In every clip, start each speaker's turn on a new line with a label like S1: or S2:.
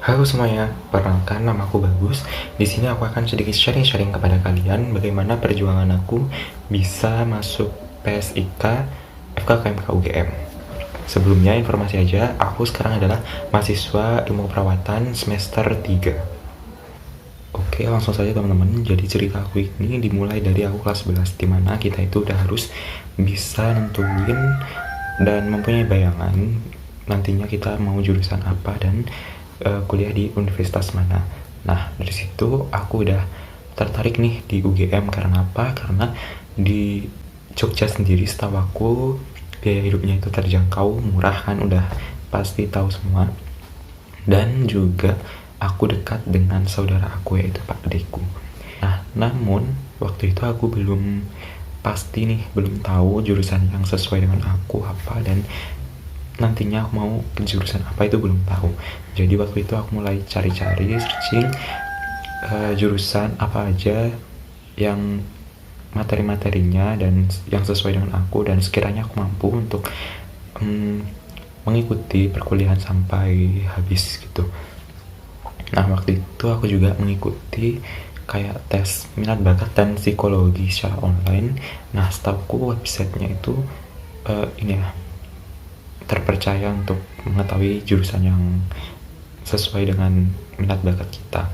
S1: Halo semuanya, perkenalkan nama aku Bagus. Di sini aku akan sedikit sharing-sharing kepada kalian bagaimana perjuangan aku bisa masuk PSIK FKKMK UGM. Sebelumnya informasi aja, aku sekarang adalah mahasiswa ilmu perawatan semester 3. Oke, langsung saja teman-teman. Jadi cerita aku ini dimulai dari aku kelas 11, dimana kita itu udah harus bisa nentuin dan mempunyai bayangan nantinya kita mau jurusan apa dan kuliah di universitas mana. Nah, dari situ aku udah tertarik nih di UGM. Karena apa? Karena di Jogja sendiri setahu aku biaya hidupnya itu terjangkau, murah kan, udah pasti tahu semua. Dan juga aku dekat dengan saudara aku, yaitu Pak Deku. Nah, namun waktu itu aku belum pasti nih, belum tahu jurusan yang sesuai dengan aku apa, dan nantinya aku mau ke jurusan apa itu belum tahu. Jadi waktu itu aku mulai cari-cari, searching jurusan apa aja yang materi-materinya dan yang sesuai dengan aku, dan sekiranya aku mampu untuk mengikuti perkuliahan sampai habis gitu. Nah, waktu itu aku juga mengikuti kayak tes minat bakat dan psikologi secara online. Nah, setahuku websitenya itu ini ya, terpercaya untuk mengetahui jurusan yang sesuai dengan minat bakat kita.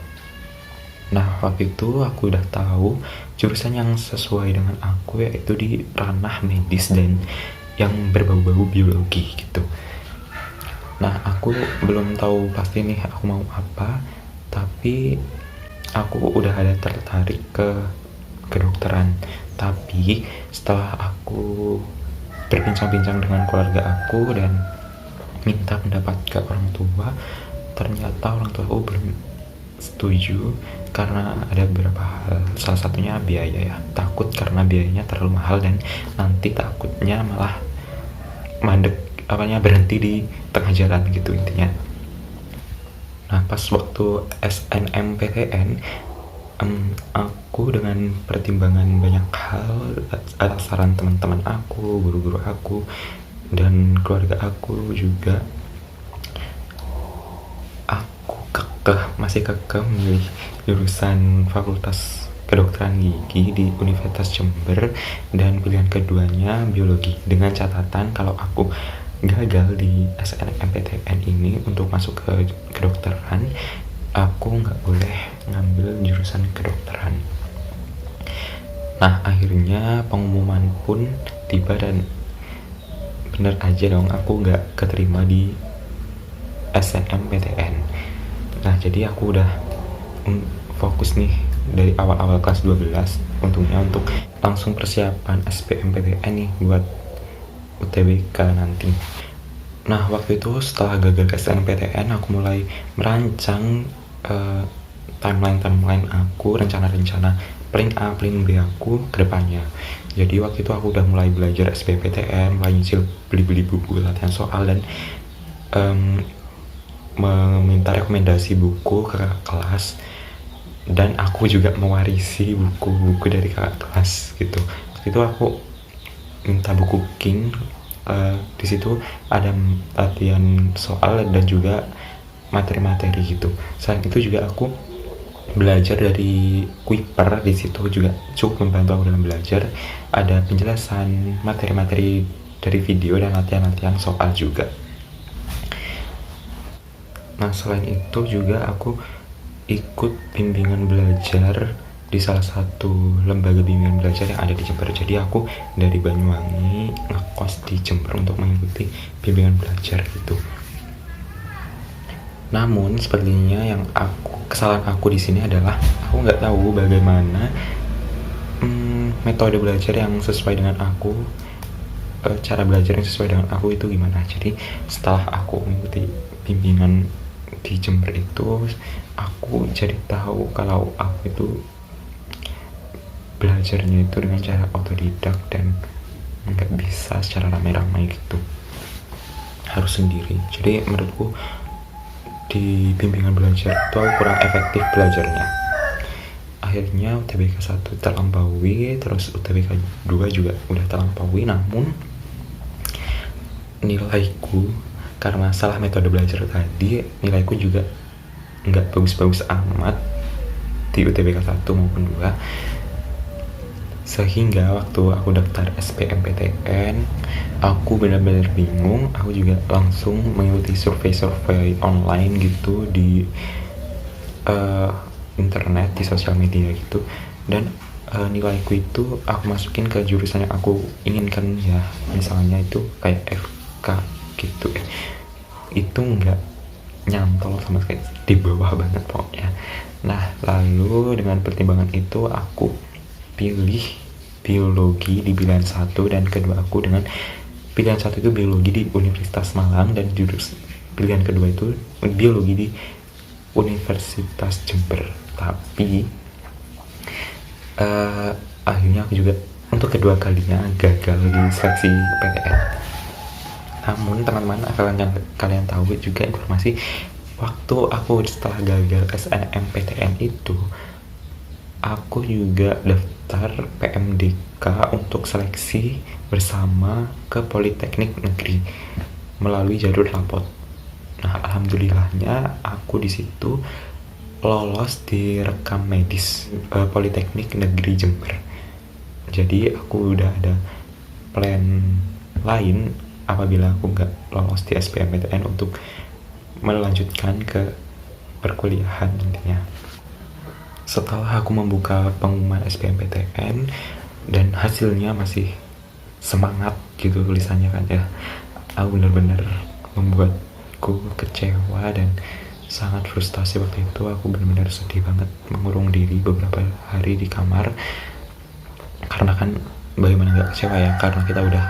S1: Nah, waktu itu aku udah tahu jurusan yang sesuai dengan aku yaitu di ranah medis dan yang berbau-bau biologi gitu. Nah, aku belum tahu pasti nih aku mau apa, tapi aku udah ada tertarik ke kedokteran. Tapi setelah aku berbincang-bincang dengan keluarga aku dan minta pendapat ke orang tua, ternyata orang tua aku belum setuju karena ada beberapa hal. Salah satunya biaya ya, takut karena biayanya terlalu mahal dan nanti takutnya malah mandek, berhenti di tengah jalan gitu intinya. Nah, pas waktu SNMPTN, aku dengan pertimbangan banyak hal, atas saran teman-teman aku, guru-guru aku, dan keluarga aku juga, aku masih kekeh memilih jurusan Fakultas Kedokteran Gigi di Universitas Jember, dan pilihan keduanya biologi, dengan catatan kalau aku gagal di SNMPTN ini untuk masuk ke kedokteran, aku nggak boleh ngambil jurusan kedokteran. Nah, akhirnya pengumuman pun tiba dan bener aja dong, aku nggak keterima di SNMPTN. Nah, jadi aku udah fokus nih dari awal-awal kelas 12 untungnya untuk langsung persiapan SBMPTN nih buat UTBK nanti. Nah, waktu itu setelah gagal SNMPTN, aku mulai merancang timeline aku, rencana-rencana plan A, plan B aku ke depannya. Jadi waktu itu aku udah mulai belajar SBMPTN, mulai nyicil beli-beli buku latihan soal, dan meminta rekomendasi buku ke kakak kelas, dan aku juga mewarisi buku-buku dari kakak kelas gitu. Waktu itu aku minta buku King, di situ ada latihan soal dan juga materi-materi gitu. Selain itu juga aku belajar dari Kuiper, di situ juga cukup membantu aku dalam belajar. Ada penjelasan materi-materi dari video dan latihan-latihan soal juga. Nah, selain itu juga aku ikut bimbingan belajar di salah satu lembaga bimbingan belajar yang ada di Jember. Jadi aku dari Banyuwangi ngekos di Jember untuk mengikuti bimbingan belajar gitu. Namun sepertinya yang kesalahan aku di sini adalah aku nggak tahu bagaimana metode belajar yang sesuai dengan aku, cara belajar yang sesuai dengan aku itu gimana. Jadi setelah aku mengikuti bimbingan di Jember itu, aku jadi tahu kalau aku itu belajarnya itu dengan cara otodidak dan nggak bisa secara ramai-ramai gitu, harus sendiri. Jadi menurutku di bimbingan belajar itu kurang efektif belajarnya. Akhirnya UTBK 1 terlampaui, terus UTBK 2 juga udah terlampaui, namun nilaiku karena salah metode belajar tadi, nilaiku juga nggak bagus-bagus amat di UTBK 1 maupun 2, sehingga waktu aku daftar SBMPTN aku benar-benar bingung. Aku juga langsung mengikuti survei online gitu di internet, di sosial media gitu, dan nilaiku itu aku masukin ke jurusan yang aku inginkan ya, misalnya itu kayak FK gitu, itu nggak nyantol sama sekali, di bawah banget pokoknya. Nah lalu dengan pertimbangan itu aku pilih biologi di pilihan 1, dan kedua aku dengan pilihan 1 itu biologi di Universitas Malang, dan pilihan kedua itu biologi di Universitas Jember. Tapi akhirnya aku juga untuk kedua kalinya gagal di seleksi PTN. Namun teman-teman, kalian tahu juga informasi, waktu aku setelah gagal SNMPTN itu aku juga daftar PMDK untuk seleksi bersama ke Politeknik Negeri melalui jalur rapot. Nah alhamdulillahnya aku di situ lolos di rekam medis Politeknik Negeri Jember. Jadi aku udah ada plan lain apabila aku nggak lolos di SBMPTN untuk melanjutkan ke perkuliahan nantinya. Setelah aku membuka pengumuman SBMPTN dan hasilnya masih semangat gitu tulisannya kan ya, aku benar-benar membuatku kecewa dan sangat frustasi. Waktu itu aku benar-benar sedih banget, mengurung diri beberapa hari di kamar, karena kan bagaimana gak kecewa ya, karena kita udah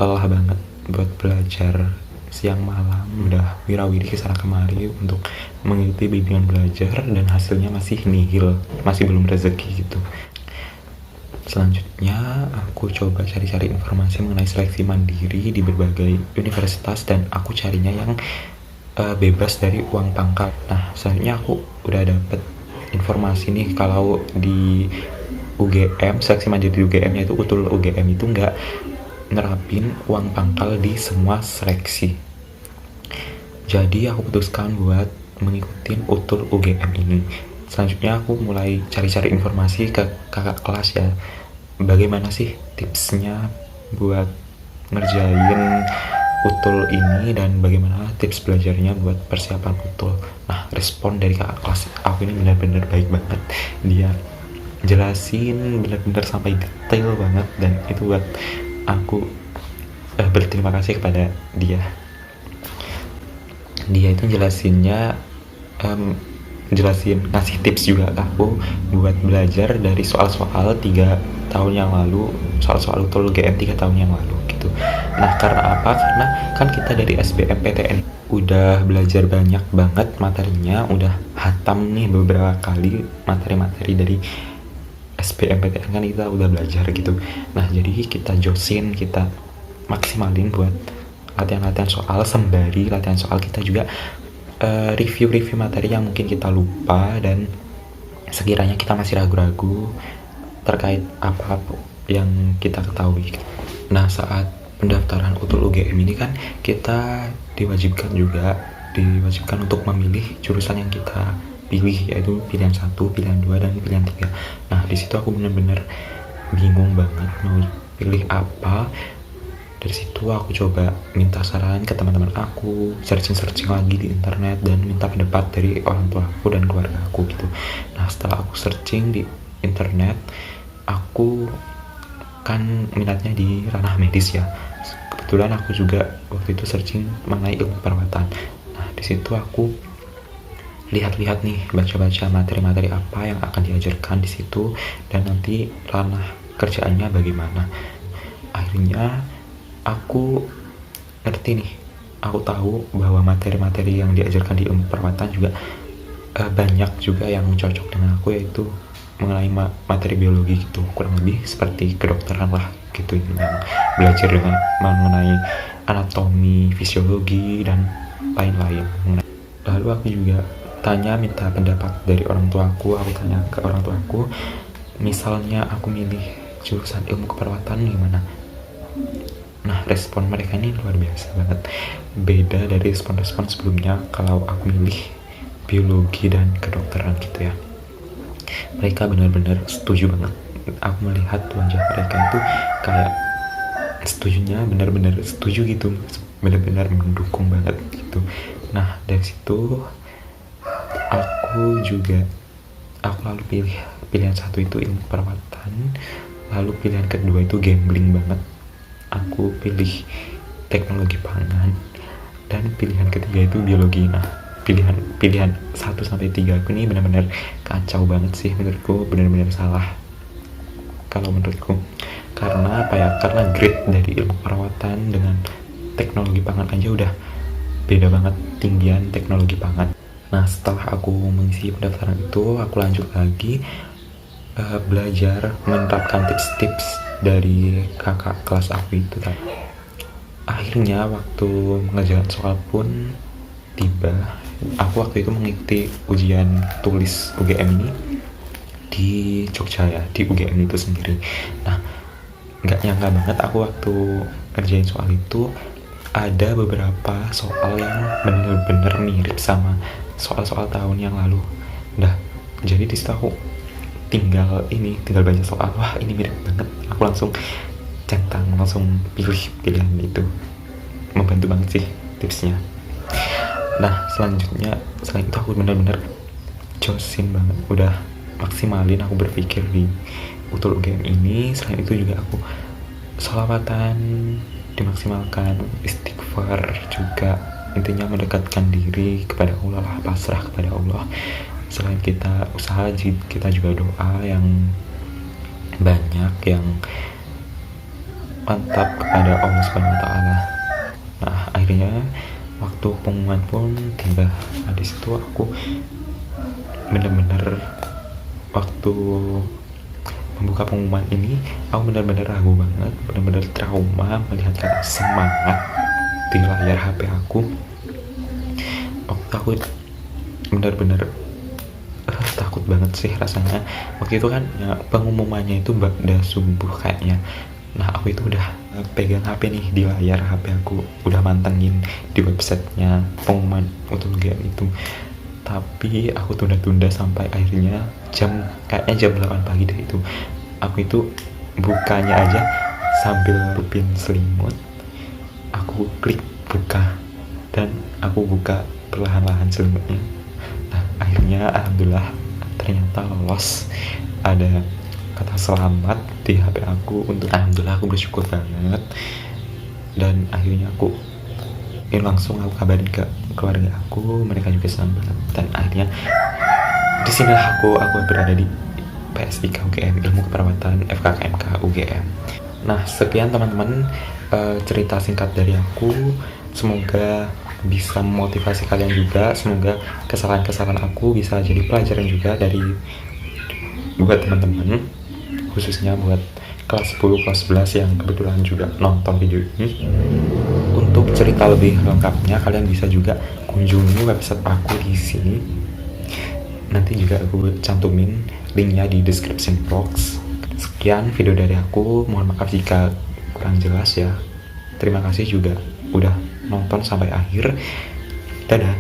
S1: lelah banget buat belajar siang malam, udah wirawiri kesana kemari untuk mengikuti bimbingan belajar, dan hasilnya masih nihil, masih belum rezeki gitu. Selanjutnya aku coba cari-cari informasi mengenai seleksi mandiri di berbagai universitas, dan aku carinya yang bebas dari uang pangkal. Nah selanjutnya aku udah dapet informasi nih kalau di UGM, seleksi mandiri di UGM, yaitu UTUL UGM itu nggak nerapin uang pangkal di semua seleksi. Jadi aku putuskan buat mengikuti UTUL UGM ini. Selanjutnya aku mulai cari-cari informasi ke kakak kelas ya, bagaimana sih tipsnya buat ngerjain UTUL ini, dan bagaimana tips belajarnya buat persiapan UTUL. Nah respon dari kakak kelas aku ini benar-benar baik banget, dia jelasin benar-benar sampai detail banget, dan itu buat aku berterima kasih kepada dia. Dia itu jelasin ngasih tips juga ke aku buat belajar dari soal-soal 3 tahun yang lalu, soal-soal UTUL UGM 3 tahun yang lalu gitu. Nah karena apa? Karena kan kita dari SBMPTN udah belajar banyak banget materinya, udah hatam nih beberapa kali materi-materi dari SBMPTN, kan kita udah belajar gitu. Nah jadi kita josin, kita maksimalin buat latihan-latihan soal, sembari latihan soal kita juga review materi yang mungkin kita lupa, dan sekiranya kita masih ragu-ragu terkait apa yang kita ketahui. Nah saat pendaftaran UTUL UGM ini kan kita diwajibkan untuk memilih jurusan yang kita pilih, yaitu pilihan 1, pilihan 2, dan pilihan 3. Nah di situ aku benar-benar bingung banget mau pilih apa. Dari situ aku coba minta saran ke teman-teman aku, searching lagi di internet, dan minta pendapat dari orang tua aku dan keluarga aku gitu. Nah setelah aku searching di internet, aku kan minatnya di ranah medis ya, kebetulan aku juga waktu itu searching mengenai ilmu perawatan. Nah di situ aku lihat-lihat nih, baca-baca materi-materi apa yang akan diajarkan di situ, dan nanti ranah kerjaannya bagaimana. Akhirnya aku ngerti nih, aku tahu bahwa materi-materi yang diajarkan di ilmu perawatan juga banyak juga yang cocok dengan aku, yaitu mengenai materi biologi gitu, kurang lebih seperti kedokteran lah gitu, yang belajar dengan mengenai anatomi, fisiologi, dan lain-lain. Lalu aku juga minta pendapat dari orang tuaku. Aku tanya ke orang tuaku, misalnya aku milih jurusan ilmu keperawatan gimana? Nah respon mereka ini luar biasa banget, beda dari respon-respon sebelumnya kalau aku milih biologi dan kedokteran gitu ya. Mereka benar-benar setuju banget. Aku melihat wajah mereka itu kayak setujunya benar-benar setuju gitu, benar-benar mendukung banget gitu. Nah dari situ aku lalu pilihan satu itu ilmu perawatan, lalu pilihan kedua itu gambling banget, aku pilih teknologi pangan, dan pilihan ketiga itu biologi. Nah pilihan 1 sampai 3 aku ini benar-benar kacau banget sih menurutku, benar-benar salah kalau menurutku. Karena apa ya, karena grade dari ilmu perawatan dengan teknologi pangan aja udah beda banget tinggian teknologi pangan. Nah setelah aku mengisi pendaftaran itu, aku lanjut lagi belajar menerapkan tips-tips dari kakak kelas aku itu kan. Akhirnya waktu mengerjakan soal pun tiba. Aku waktu itu mengikuti ujian tulis UGM ini di Jogja ya, di UGM itu sendiri. Nah nggak nyangka banget aku waktu ngerjain soal itu ada beberapa soal yang bener-bener mirip sama soal-soal tahun yang lalu. Nah jadi di situ aku tinggal baca soal, wah ini mirip banget, aku langsung centang, langsung pilih pilihan itu. Membantu banget sih tipsnya. Nah selanjutnya, selain itu aku bener-bener josin banget, udah maksimalin aku berpikir di utul UGM ini. Selain itu juga aku sholawatan dimaksimalkan, istighfar juga, intinya mendekatkan diri kepada Allah lah, pasrah kepada Allah. Selain kita usaha, kita juga doa yang banyak, yang mantap kepada Allah Subhanahu wa Ta'ala. Nah akhirnya waktu pengumuman pun tiba. Nah di situ aku bener-bener waktu membuka pengumuman ini, aku benar-benar ragu banget, benar-benar trauma melihat kata semangat di layar HP aku. Waktu aku benar-benar takut banget sih rasanya. Waktu itu kan ya, pengumumannya itu udah subuh kayaknya. Nah aku itu udah pegang HP nih di layar HP aku, udah mantengin di websitenya pengumuman untuk UGM itu. Tapi aku tunda-tunda sampai akhirnya kayaknya jam 8 pagi deh itu. Aku itu bukanya aja sambil tutupin selimut. Aku klik buka dan aku buka perlahan-lahan selimutnya. Nah akhirnya alhamdulillah ternyata lolos. Ada kata selamat di HP aku. Untuk alhamdulillah aku bersyukur banget. Dan akhirnya aku langsung aku kabarin ke keluarga aku, mereka juga senang banget. Dan akhirnya di sinilah aku berada di PSIK UGM, ilmu keperawatan FKKMK UGM. Nah sekian teman-teman cerita singkat dari aku, semoga bisa memotivasi kalian juga, semoga kesalahan-kesalahan aku bisa jadi pelajaran juga buat teman-teman, khususnya buat kelas 10, kelas 11 yang kebetulan juga nonton video ini. Untuk cerita lebih lengkapnya kalian bisa juga kunjungi website aku di sini. Nanti juga aku cantumin linknya di description box. Sekian video dari aku, mohon maaf jika kurang jelas ya. Terima kasih juga udah nonton sampai akhir. Dadah.